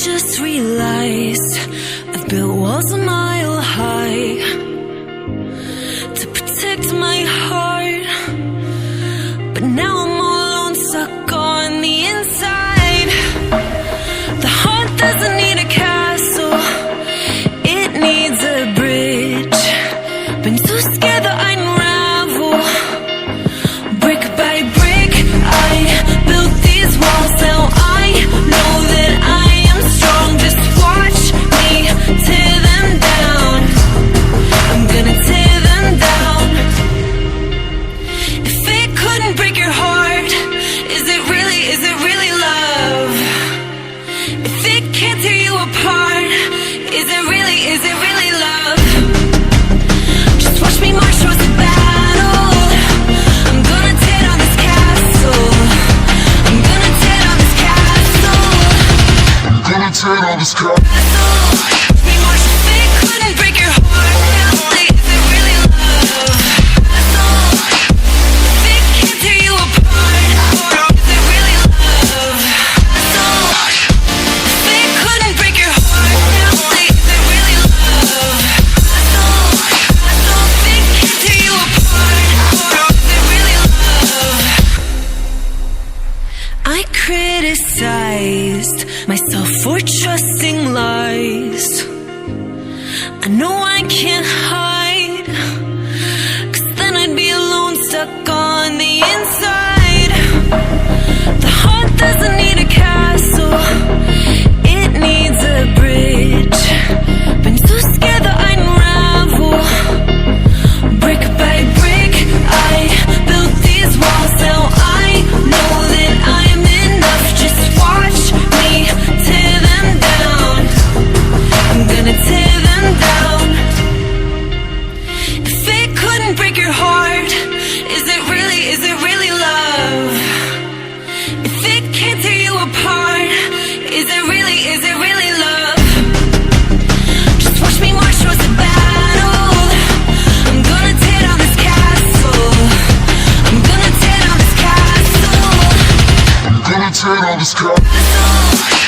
just realized I've built walls a mile high to protect my heart, but now I'm all alone, stuck on the inside. The heart doesn't need a castle, it needs a bridge. Been too scared that I'd unravel. Brick by brick, I built these walls. Now I know that I am strong. Just watch me tear them down. I'm gonna tear them down. If it couldn't break your heart, is it really love? If it can't tear you apart, is it really love? Just watch me march towards the battle. I'm gonna tear down this castle. I'm gonna tear down this castle. I'm gonna tear down this castle. Watch me march. If it couldn't break your heart, is it really love? If it can't tear you apart, is it really love? If it couldn't break your heart, is it really love? If it can't tear you apart, is it really love? I criticized myself for trusting lies. I know I can't hide, 'cause then I'd be alone, stuck on the inside. The heart doesn't need a castle, it needs a bridge. Been too scared that I'd unravel. Brick by brick, I built these walls. Now I know that I'm enough. Just watch me tear them down. I'm gonna tear them down. If it couldn't break your heart, is it really love? If it can't tear you apart, is it really love? Just watch me march towards the battle. I'm gonna tear down this castle. I'm gonna tear down this castle. I'm gonna tear down this castle.